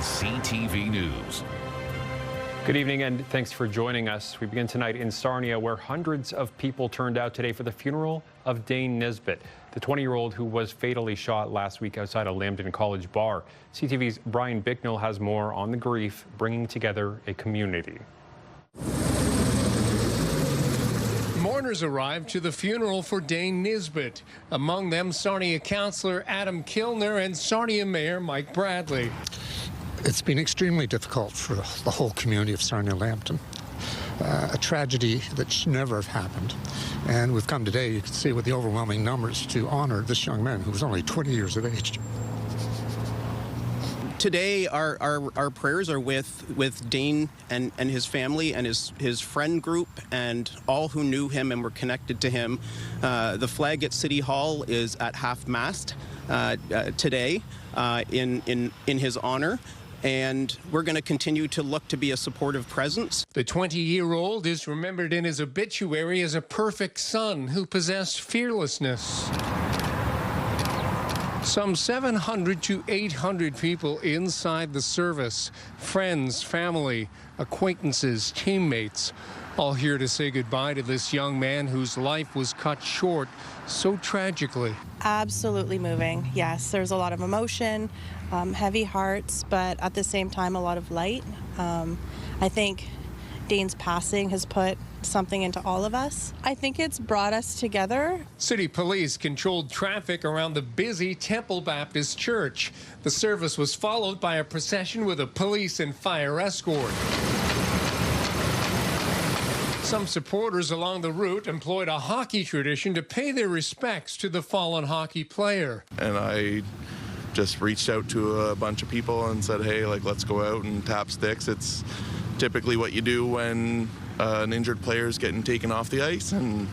is CTV News. Good evening and thanks for joining us. We begin tonight in Sarnia, where hundreds of people turned out today for the funeral of Dane Nisbet, the 20-year-old who was fatally shot last week outside a Lambton College bar. CTV's Brian Bicknell has more on the grief, bringing together a community. Mourners arrived to the funeral for Dane Nisbet. Among them, Sarnia Councillor Adam Kilner and Sarnia Mayor Mike Bradley. It's been extremely difficult for the whole community of Sarnia-Lambton. A tragedy that should never have happened. And we've come today, you can see with the overwhelming numbers, to honor this young man who was only 20 years of age. Today, our prayers are with Dane and his family and his friend group and all who knew him and were connected to him. The flag at City Hall is at half-mast today in his honor. And we're going to continue to look to be a supportive presence. The 20-year-old is remembered in his obituary as a perfect son who possessed fearlessness. Some 700 to 800 people inside the service, friends, family, acquaintances, teammates, all here to say goodbye to this young man whose life was cut short so tragically. Absolutely moving. Yes, there's a lot of emotion, heavy hearts, but at the same time, a lot of light. I think Dane's passing has put something into all of us. I think it's brought us together. City police controlled traffic around the busy Temple Baptist Church. The service was followed by a procession with a police and fire escort. Some supporters along the route employed a hockey tradition to pay their respects to the fallen hockey player. And I just reached out to a bunch of people and said, hey, let's go out and tap sticks. It's typically what you do when an injured player is getting taken off the ice, and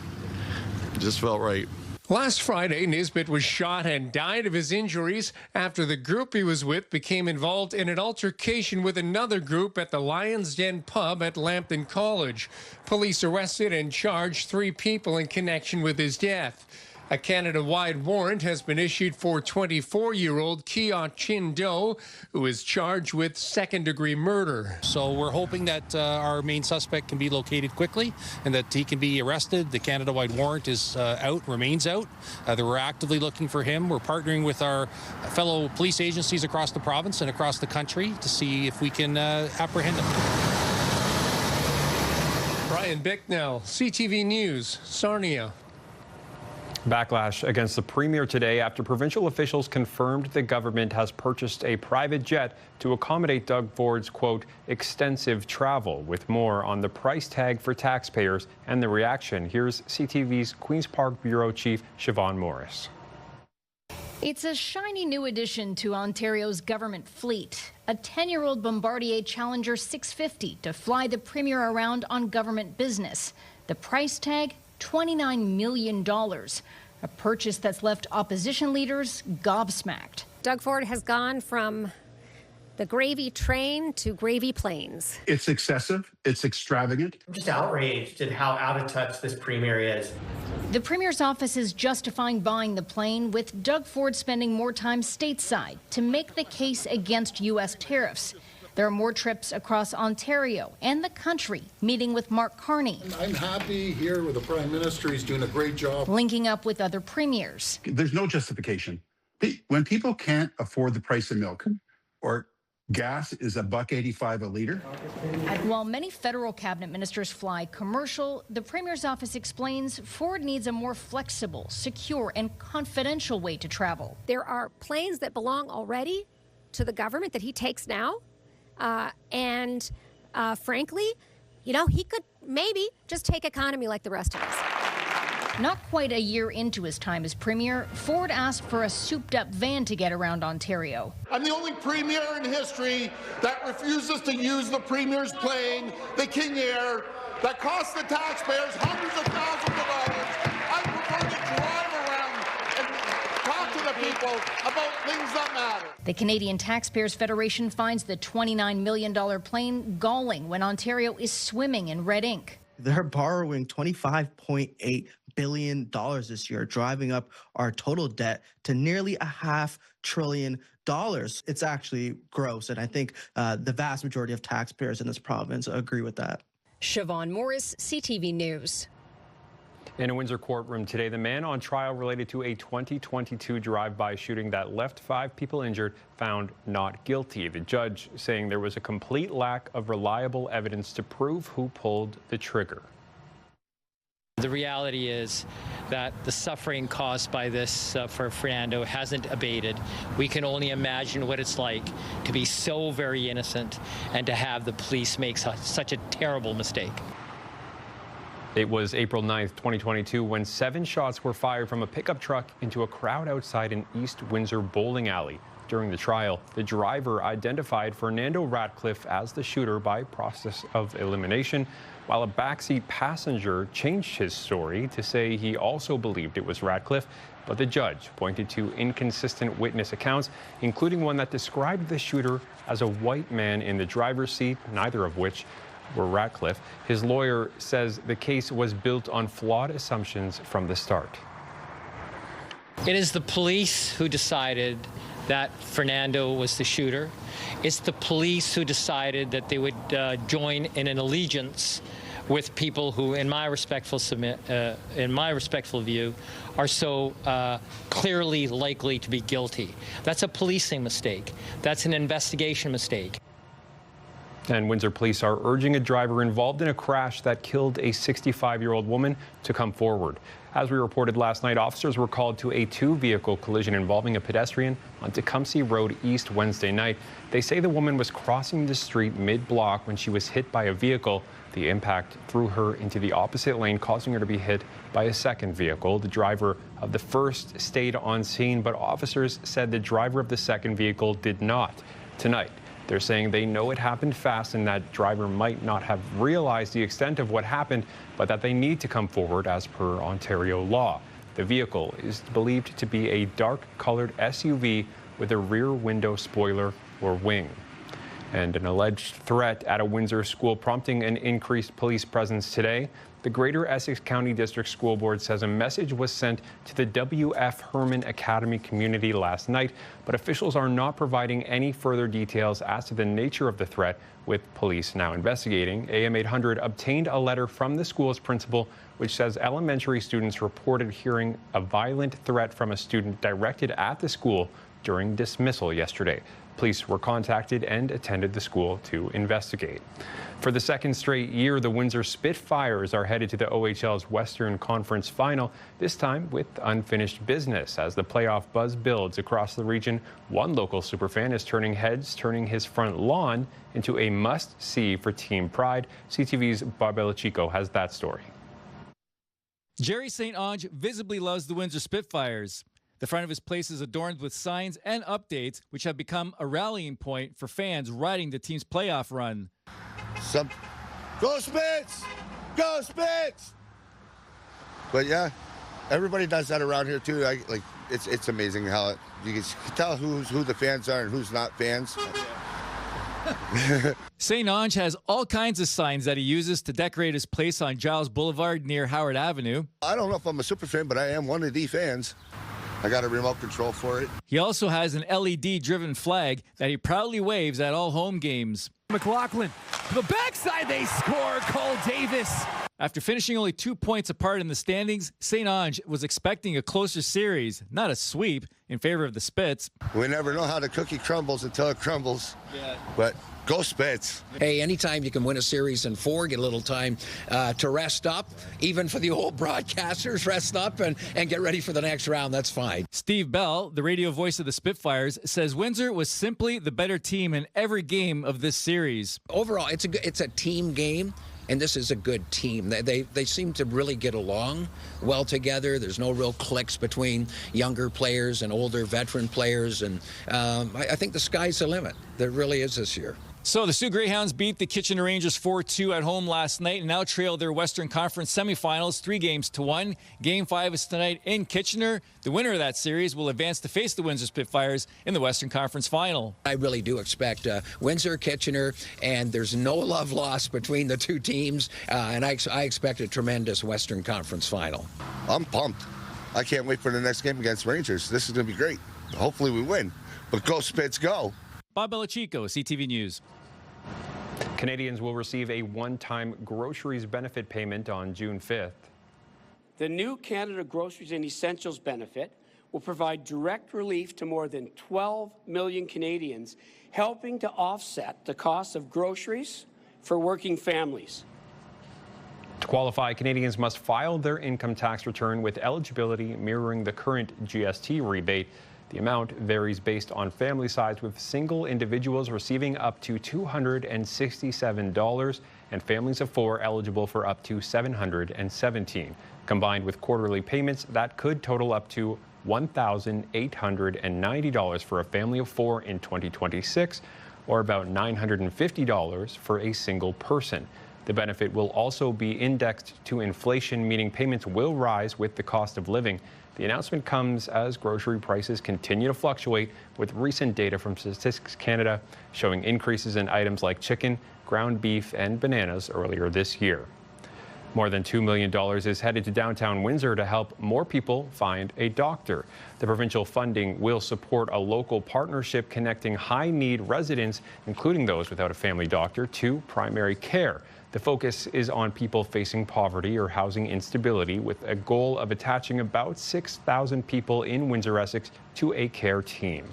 it just felt right. Last Friday, Nisbet was shot and died of his injuries after the group he was with became involved in an altercation with another group at the Lion's Den pub at Lambton College. Police arrested and charged 3 people in connection with his death. A Canada-wide warrant has been issued for 24-year-old Kia Chin Do, who is charged with second-degree murder. So we're hoping that our main suspect can be located quickly and that he can be arrested. The Canada-wide warrant is remains out. We're actively looking for him. We're partnering with our fellow police agencies across the province and across the country to see if we can apprehend him. Brian Bicknell, CTV News, Sarnia. Backlash against the Premier today after provincial officials confirmed the government has purchased a private jet to accommodate Doug Ford's, quote, extensive travel. With more on the price tag for taxpayers and the reaction, here's CTV's Queen's Park Bureau Chief Siobhan Morris. It's a shiny new addition to Ontario's government fleet, a 10-year-old Bombardier Challenger 650 to fly the Premier around on government business. The price tag, $29 million, a purchase that's left opposition leaders gobsmacked. Doug Ford has gone from the gravy train to gravy planes. It's excessive. It's extravagant. I'm just outraged at how out of touch this Premier is. The Premier's office is justifying buying the plane, with Doug Ford spending more time stateside to make the case against U.S. tariffs. There are more trips across Ontario and the country, meeting with Mark Carney. I'm happy here with the Prime Minister. He's doing a great job. Linking up with other premiers. There's no justification. When people can't afford the price of milk or gas is $1.85 a liter. While many federal cabinet ministers fly commercial, the Premier's office explains Ford needs a more flexible, secure, and confidential way to travel. There are planes that belong already to the government that he takes now. Frankly, he could maybe just take economy like the rest of us. Not quite a year into his time as Premier, Ford asked for a souped-up van to get around Ontario. I'm the only Premier in history that refuses to use the Premier's plane, the King Air, that costs the taxpayers hundreds of thousands of dollars. I prefer to drive around and talk to the people about things that matter. The Canadian Taxpayers Federation finds the $29 million plane galling when Ontario is swimming in red ink. They're borrowing $25.8 billion this year, driving up our total debt to nearly $500 billion. It's actually gross, and I think the vast majority of taxpayers in this province agree with that. Siobhan Morris, CTV News. In a Windsor courtroom today, the man on trial related to a 2022 drive-by shooting that left 5 people injured found not guilty. The judge saying there was a complete lack of reliable evidence to prove who pulled the trigger. The reality is that the suffering caused by this for Fernando hasn't abated. We can only imagine what it's like to be so very innocent and to have the police make such a terrible mistake. It was April 9th, 2022, when 7 shots were fired from a pickup truck into a crowd outside an East Windsor bowling alley. During the trial, the driver identified Fernando Ratcliffe as the shooter by process of elimination, while a backseat passenger changed his story to say he also believed it was Ratcliffe, but the judge pointed to inconsistent witness accounts, including one that described the shooter as a white man in the driver's seat, neither of which were Ratcliffe. His lawyer says the case was built on flawed assumptions from the start. It is the police who decided that Fernando was the shooter. It's the police who decided that they would join in an allegiance with people who, in my respectful view, are so clearly likely to be guilty. That's a policing mistake. That's an investigation mistake. And Windsor police are urging a driver involved in a crash that killed a 65-year-old woman to come forward. As we reported last night, officers were called to a 2-vehicle collision involving a pedestrian on Tecumseh Road East Wednesday night. They say the woman was crossing the street mid-block when she was hit by a vehicle. The impact threw her into the opposite lane, causing her to be hit by a second vehicle. The driver of the first stayed on scene, but officers said the driver of the second vehicle did not. Tonight, they're saying they know it happened fast and that driver might not have realized the extent of what happened, but that they need to come forward as per Ontario law. The vehicle is believed to be a dark-colored SUV with a rear window spoiler or wing. And an alleged threat at a Windsor school prompting an increased police presence today. The Greater Essex County District School Board says a message was sent to the W.F. Herman Academy community last night, but officials are not providing any further details as to the nature of the threat, with police now investigating. AM 800 obtained a letter from the school's principal which says elementary students reported hearing a violent threat from a student directed at the school during dismissal yesterday. Police were contacted and attended the school to investigate. For the second straight year, the Windsor Spitfires are headed to the OHL's Western Conference Final, this time with unfinished business. As the playoff buzz builds across the region, one local superfan is turning heads, turning his front lawn into a must-see for team pride. CTV's Barbella Chico has that story. Jerry St. Onge visibly loves the Windsor Spitfires. The front of his place is adorned with signs and updates, which have become a rallying point for fans riding the team's playoff run. Go Spits! Go Spits! But yeah, everybody does that around here too. It's amazing how you can tell who the fans are and who's not fans. St. Onge has all kinds of signs that he uses to decorate his place on Giles Boulevard near Howard Avenue. I don't know if I'm a super fan, but I am one of the fans. I got a remote control for it. He also has an LED-driven flag that he proudly waves at all home games. McLaughlin, the backside, they score. Cole Davis. After finishing only 2 points apart in the standings, St. Onge was expecting a closer series, not a sweep, in favor of the Spits. We never know how the cookie crumbles until it crumbles. Yeah. But go Spits. Hey, anytime you can win a series in 4, get a little time to rest up, even for the old broadcasters, rest up and get ready for the next round. That's fine. Steve Bell, the radio voice of the Spitfires, says Windsor was simply the better team in every game of this series. Overall, it's a team game. And this is a good team. They seem to really get along well together. There's no real cliques between younger players and older veteran players. And I think the sky's the limit. There really is this year. So the Sioux Greyhounds beat the Kitchener Rangers 4-2 at home last night and now trail their Western Conference semifinals 3-1. Game 5 is tonight in Kitchener. The winner of that series will advance to face the Windsor Spitfires in the Western Conference final. I really do expect Windsor, Kitchener, and there's no love lost between the two teams, and I expect a tremendous Western Conference final. I'm pumped. I can't wait for the next game against Rangers. This is going to be great. Hopefully we win. But go Spits, go. Bob Belichico, CTV News. Canadians will receive a one-time groceries benefit payment on June 5th. The new Canada Groceries and Essentials benefit will provide direct relief to more than 12 million Canadians, helping to offset the cost of groceries for working families. To qualify, Canadians must file their income tax return with eligibility mirroring the current GST rebate. The amount varies based on family size, with single individuals receiving up to $267 and families of 4 eligible for up to $717. Combined with quarterly payments, that could total up to $1,890 for a family of 4 in 2026, or about $950 for a single person. The benefit will also be indexed to inflation, meaning payments will rise with the cost of living. The announcement comes as grocery prices continue to fluctuate, with recent data from Statistics Canada showing increases in items like chicken, ground beef, and bananas earlier this year. More than $2 million is headed to downtown Windsor to help more people find a doctor. The provincial funding will support a local partnership connecting high-need residents, including those without a family doctor, to primary care. The focus is on people facing poverty or housing instability, with a goal of attaching about 6,000 people in Windsor-Essex to a care team.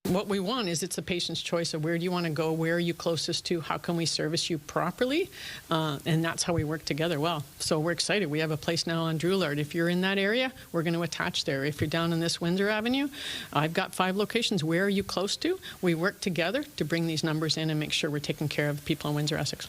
What we want is it's a patient's choice of where do you want to go, where are you closest to, how can we service you properly, and that's how we work together well. So we're excited. We have a place now on Drouillard. If you're in that area, we're going to attach there. If you're down in this Windsor Avenue, I've got 5 locations. Where are you close to? We work together to bring these numbers in and make sure we're taking care of people in Windsor-Essex.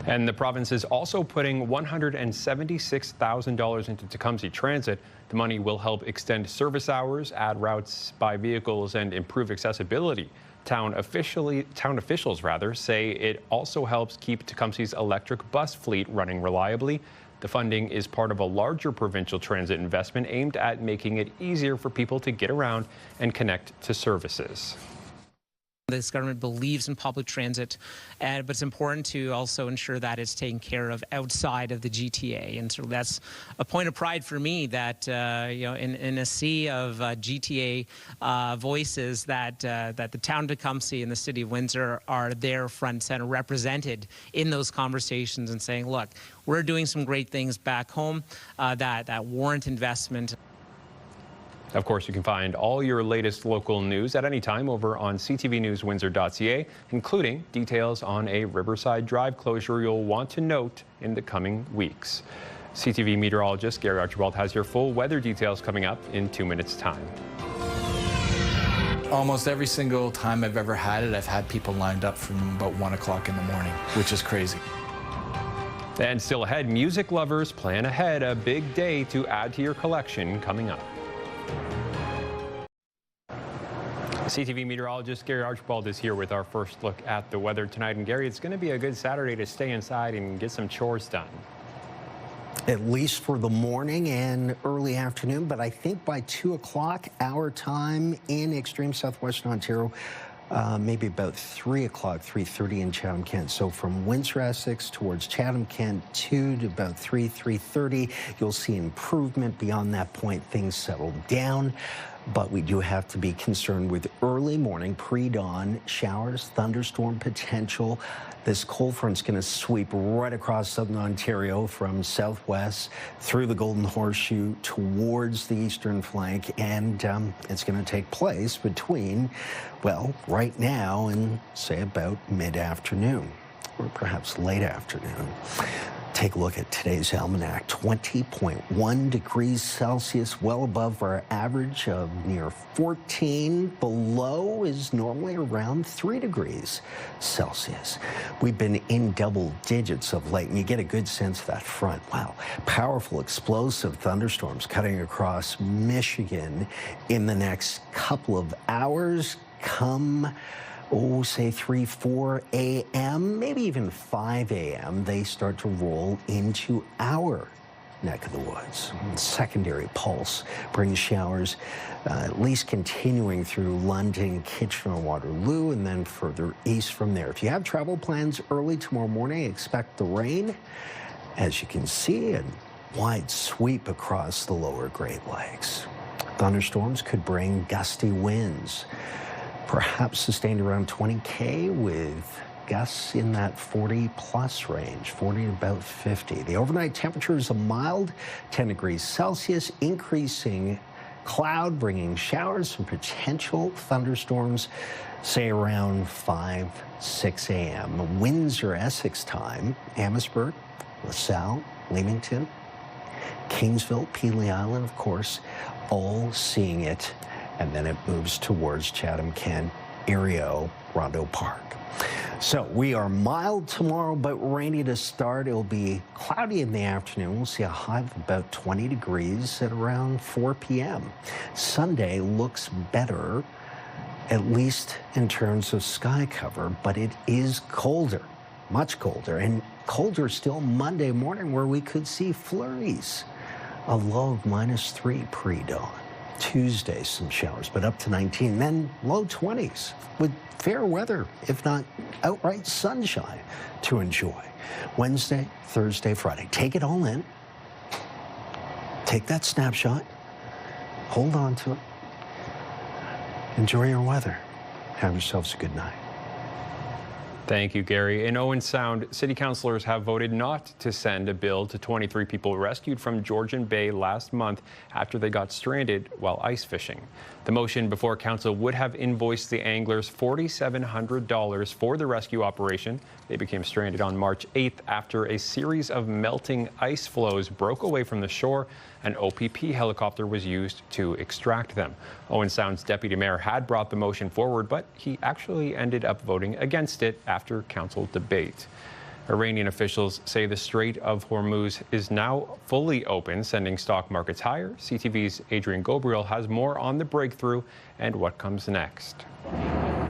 And the province is also putting $176,000 into Tecumseh Transit. The money will help extend service hours, add routes by vehicles, and improve accessibility. Town officials say it also helps keep Tecumseh's electric bus fleet running reliably. The funding is part of a larger provincial transit investment aimed at making it easier for people to get around and connect to services. This government believes in public transit, but it's important to also ensure that it's taken care of outside of the GTA. And so that's a point of pride for me that, in a sea of GTA voices, that the town of Tecumseh and the city of Windsor are there front and center, represented in those conversations and saying, look, we're doing some great things back home that warrant investment. Of course, you can find all your latest local news at any time over on ctvnewswindsor.ca, including details on a Riverside Drive closure you'll want to note in the coming weeks. CTV meteorologist Gary Archibald has your full weather details coming up in 2 minutes' time. Almost every single time I've ever had it, I've had people lined up from about 1 o'clock in the morning, which is crazy. And still ahead, music lovers plan ahead a big day to add to your collection coming up. CTV meteorologist Gary Archibald is here with our first look at the weather tonight. And Gary, it's going to be a good Saturday to stay inside and get some chores done. At least for the morning and early afternoon, but I think by 2 o'clock our time in extreme southwestern Ontario, maybe about 3 o'clock, 3:30 in Chatham-Kent. So from Windsor-Essex towards Chatham-Kent 2 to about 3:30, you'll see improvement. Beyond that point, things settle down. But we do have to be concerned with early morning, pre-dawn showers, thunderstorm potential. This cold front's going to sweep right across southern Ontario from southwest through the Golden Horseshoe towards the eastern flank, and it's going to take place between, well, right now and say about mid-afternoon or perhaps late afternoon. Take a look at today's almanac. 20.1 degrees Celsius, well above our average of near 14. Below is normally around 3 degrees Celsius. We've been in double digits of late, and you get a good sense of that front. Wow. Powerful, explosive thunderstorms cutting across Michigan in the next couple of hours. Come say 3, 4 a.m., maybe even 5 a.m., they start to roll into our neck of the woods. Secondary pulse brings showers at least continuing through London, Kitchener, Waterloo, and then further east from there. If you have travel plans early tomorrow morning, expect the rain. As you can see, a wide sweep across the lower Great Lakes. Thunderstorms could bring gusty winds, perhaps sustained around 20 with gusts in that 40-plus range, 40 to about 50. The overnight temperature is a mild 10 degrees Celsius, increasing cloud, bringing showers and potential thunderstorms, say around 5, 6 a.m. Windsor, Essex time, Amherstburg, LaSalle, Leamington, Kingsville, Pelee Island, of course, all seeing it, and then it moves towards Chatham, Kent, Erio, Rondo Park. So we are mild tomorrow, but rainy to start. It'll be cloudy in the afternoon. We'll see a high of about 20 degrees at around 4 p.m. Sunday looks better, at least in terms of sky cover, but it is colder, much colder, and colder still Monday morning, where we could see flurries. A low of -3 pre-dawn. Tuesday, some showers, but up to 19, then low 20s with fair weather, if not outright sunshine to enjoy. Wednesday, Thursday, Friday. Take it all in. Take that snapshot. Hold on to it. Enjoy your weather. Have yourselves a good night. Thank you, Gary. In Owen Sound, city councillors have voted not to send a bill to 23 people rescued from Georgian Bay last month after they got stranded while ice fishing. The motion before council would have invoiced the anglers $4,700 for the rescue operation. They became stranded on March 8th after a series of melting ice floes broke away from the shore. An OPP helicopter was used to extract them. Owen Sound's deputy mayor had brought the motion forward, but he actually ended up voting against it after council debate. Iranian officials say the Strait of Hormuz is now fully open, sending stock markets higher. CTV's Adrian Gobriel has more on the breakthrough and what comes next.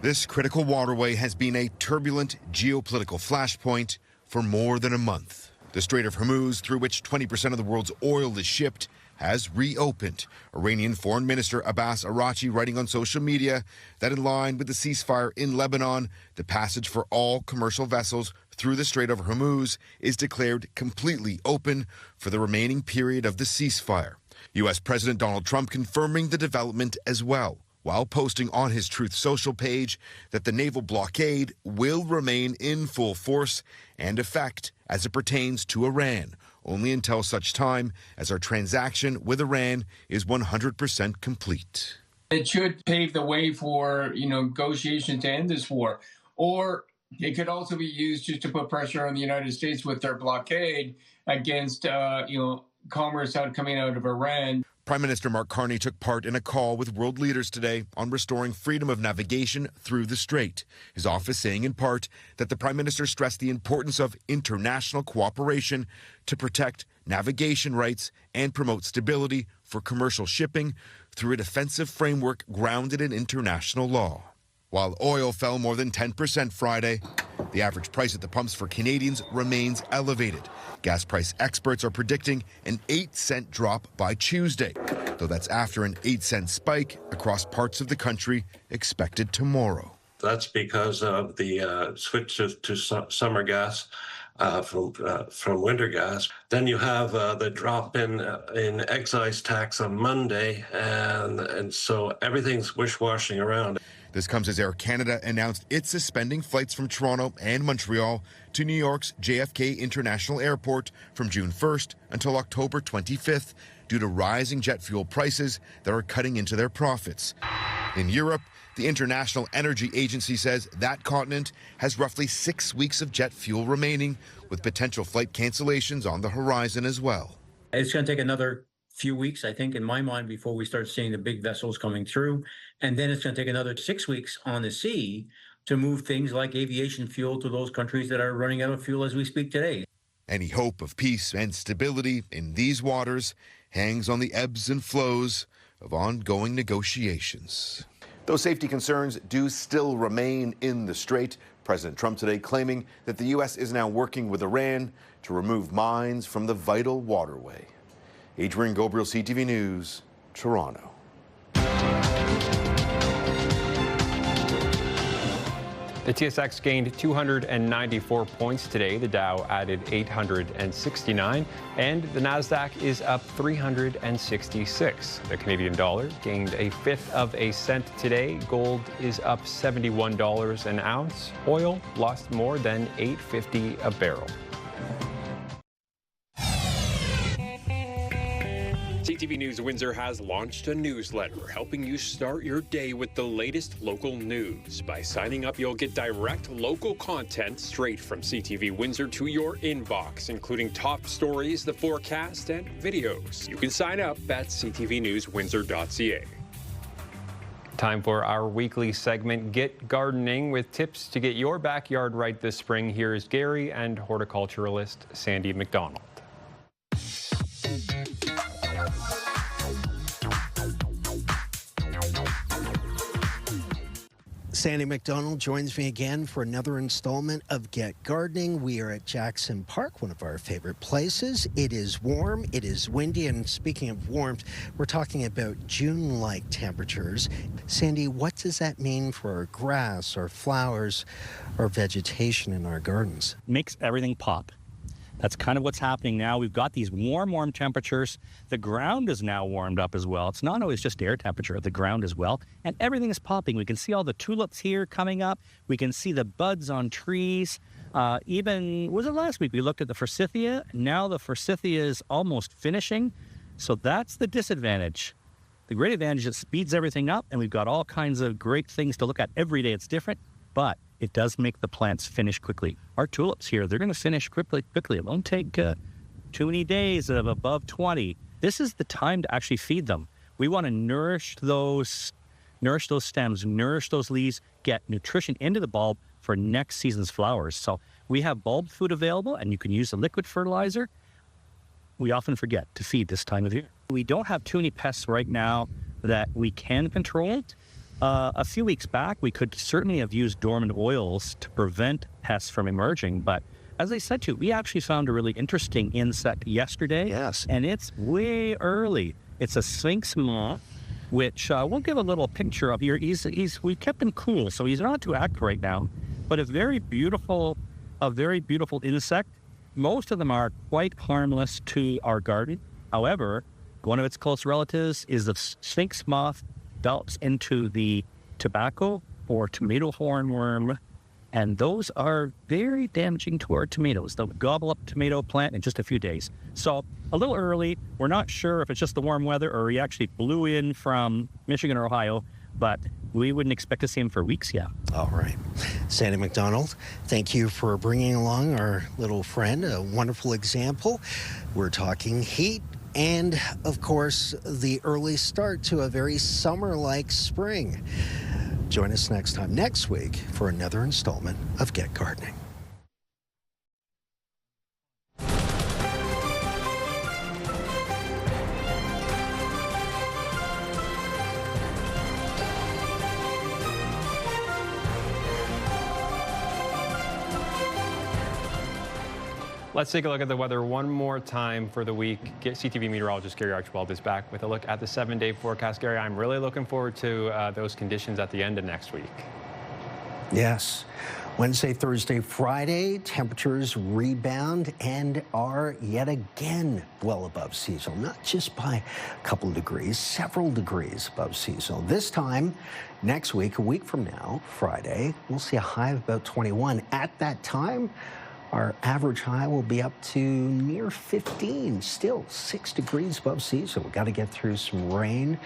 This critical waterway has been a turbulent geopolitical flashpoint for more than a month. The Strait of Hormuz, through which 20% of the world's oil is shipped, has reopened. Iranian Foreign Minister Abbas Araghchi writing on social media that in line with the ceasefire in Lebanon, the passage for all commercial vessels through the Strait of Hormuz is declared completely open for the remaining period of the ceasefire. U.S. President Donald Trump confirming the development as well, while posting on his Truth Social page that the naval blockade will remain in full force and effect as it pertains to Iran, only until such time as our transaction with Iran is 100% complete. It should pave the way for, negotiations to end this war. Or it could also be used just to put pressure on the United States with their blockade against, commerce coming out of Iran. Prime Minister Mark Carney took part in a call with world leaders today on restoring freedom of navigation through the strait. His office saying in part that the Prime Minister stressed the importance of international cooperation to protect navigation rights and promote stability for commercial shipping through a defensive framework grounded in international law. While oil fell more than 10% Friday, the average price at the pumps for Canadians remains elevated. Gas price experts are predicting an 8-cent drop by Tuesday, though that's after an 8-cent spike across parts of the country expected tomorrow. That's because of the switch to summer gas from winter gas. Then you have the drop in excise tax on Monday, and so everything's wish-washing around. This comes as Air Canada announced it's suspending flights from Toronto and Montreal to New York's JFK International Airport from June 1st until October 25th due to rising jet fuel prices that are cutting into their profits. In Europe, the International Energy Agency says that continent has roughly 6 weeks of jet fuel remaining, with potential flight cancellations on the horizon as well. It's going to take another few weeks, I think, in my mind, before we start seeing the big vessels coming through. And then it's going to take another 6 weeks on the sea to move things like aviation fuel to those countries that are running out of fuel as we speak today. Any hope of peace and stability in these waters hangs on the ebbs and flows of ongoing negotiations. Though safety concerns do still remain in the strait, President Trump today claiming that the U.S. is now working with Iran to remove mines from the vital waterway. Adrian Gobriel, CTV News, Toronto. The TSX gained 294 points today. The Dow added 869, and the Nasdaq is up 366. The Canadian dollar gained a fifth of a cent today. Gold is up $71 an ounce. Oil lost more than $8.50 a barrel. CTV News Windsor has launched a newsletter helping you start your day with the latest local news. By signing up, you'll get direct local content straight from CTV Windsor to your inbox, including top stories, the forecast, and videos. You can sign up at ctvnewswindsor.ca. Time for our weekly segment, Get Gardening, with tips to get your backyard right this spring. Here's Gary and horticulturalist Sandy McDonald. Sandy McDonald joins me again for another installment of Get Gardening. We are at Jackson Park, one of our favorite places. It is warm, it is windy, and speaking of warmth, we're talking about June-like temperatures. Sandy, what does that mean for our grass, our flowers, our vegetation in our gardens? Makes everything pop. That's kind of what's happening now. We've got these warm temperatures. The ground is now warmed up as well. It's not always just air temperature, the ground as well. And everything is popping. We can see all the tulips here coming up. We can see the buds on trees. Was it last week we looked at the forsythia? Now the forsythia is almost finishing. So that's the disadvantage. The great advantage is it speeds everything up, and we've got all kinds of great things to look at every day. It's different, but it does make the plants finish quickly. Our tulips here, they're going to finish quickly. It won't take too many days of above 20. This is the time to actually feed them. We want to nourish those stems, nourish those leaves, get nutrition into the bulb for next season's flowers. So we have bulb food available, and you can use the liquid fertilizer. We often forget to feed this time of year. We don't have too many pests right now that we can control. A few weeks back, we could certainly have used dormant oils to prevent pests from emerging. But as I said to you, we actually found a really interesting insect yesterday. Yes. And it's way early. It's a sphinx moth, which we'll give a little picture of here. We kept him cool, so he's not too active right now. But a very beautiful insect. Most of them are quite harmless to our garden. However, one of its close relatives is the sphinx moth. Develops into the tobacco or tomato hornworm, and those are very damaging to our tomatoes. They'll gobble up tomato plant in just a few days. So a little early. We're not sure if it's just the warm weather or he actually blew in from Michigan or Ohio, but we wouldn't expect to see him for weeks yet. All right. Sandy McDonald, thank you for bringing along our little friend, a wonderful example. We're talking heat. And, of course, the early start to a very summer-like spring. Join us next week for another installment of Get Gardening. Let's take a look at the weather one more time for the week. CTV meteorologist Gary Archibald is back with a look at the 7-day forecast. Gary, I'm really looking forward to those conditions at the end of next week. Yes. Wednesday, Thursday, Friday, temperatures rebound and are yet again well above seasonal, not just by a couple of degrees, several degrees above seasonal. This time next week, a week from now, Friday, we'll see a high of about 21. At that time, our average high will be up to near 15, still 6 degrees above seasonal. We've got to get through some rain.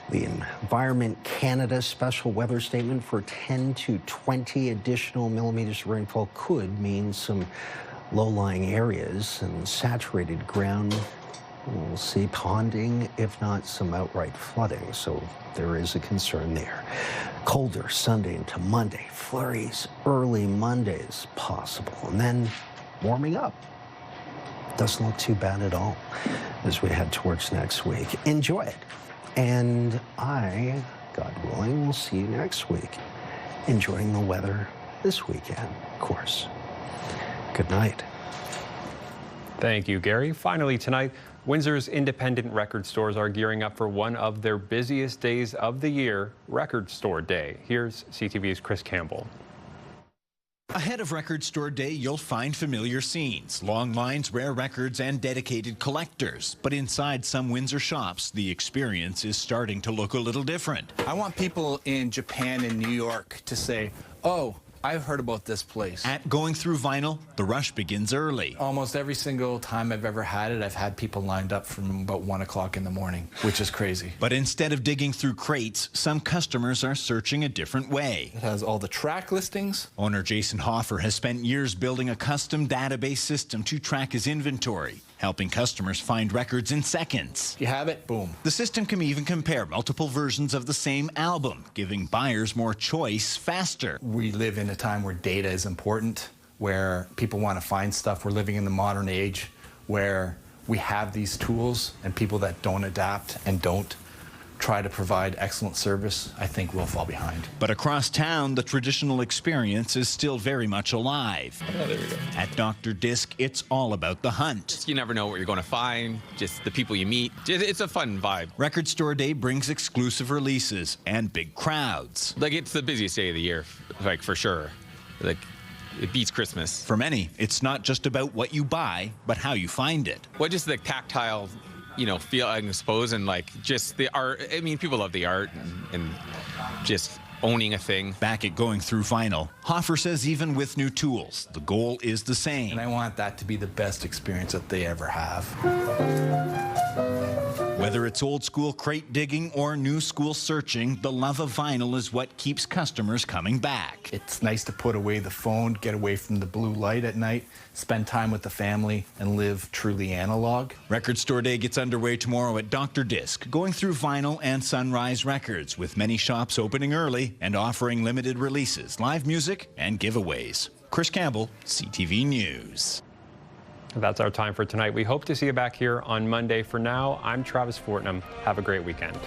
The Environment Canada special weather statement for 10 to 20 additional millimeters of rainfall could mean some low-lying areas and saturated ground. We'll see ponding, if not some outright flooding, so there is a concern there. Colder Sunday into Monday. Flurries early Monday is possible, and then warming up. Doesn't look too bad at all as we head towards next week. Enjoy it. And I God willing, we'll see you next week. Enjoying the weather this weekend, of course. Good night. Thank you, Gary. Finally tonight, Windsor's independent record stores are gearing up for one of their busiest days of the year, Record Store Day. Here's CTV's Chris Campbell. Ahead of Record Store Day, you'll find familiar scenes, long lines, rare records, and dedicated collectors. But inside some Windsor shops, the experience is starting to look a little different. I want people in Japan and New York to say, oh, I've heard about this place. At Going Through Vinyl, the rush begins early. Almost every single time I've ever had it, I've had people lined up from about 1 o'clock in the morning, which is crazy. But instead of digging through crates, some customers are searching a different way. It has all the track listings. Owner Jason Hoffer has spent years building a custom database system to track his inventory, helping customers find records in seconds. You have it, boom. The system can even compare multiple versions of the same album, giving buyers more choice faster. We live in a time where data is important, where people want to find stuff. We're living in the modern age where we have these tools, and people that don't adapt and don't try to provide excellent service, I think will fall behind. But across town, the traditional experience is still very much alive. Oh, there we go. At Dr. Disc, it's all about the hunt. You never know what you're going to find, just the people you meet. It's a fun vibe. Record Store Day brings exclusive releases and big crowds. Like, it's the busiest day of the year, like, for sure. Like, it beats Christmas. For many, it's not just about what you buy, but how you find it. Well, just the tactile, feel, I suppose, and like just the art. I mean, people love the art and just owning a thing. Back at Going Through Vinyl, Hoffer says even with new tools, the goal is the same. And I want that to be the best experience that they ever have. Whether it's old school crate digging or new school searching, the love of vinyl is what keeps customers coming back. It's nice to put away the phone, get away from the blue light at night, spend time with the family, and live truly analog. Record Store Day gets underway tomorrow at Dr. Disc, Going Through Vinyl and Sunrise Records, with many shops opening early and offering limited releases, live music, and giveaways. Chris Campbell, CTV News. That's our time for tonight. We hope to see you back here on Monday. For now, I'm Travis Fortnum. Have a great weekend.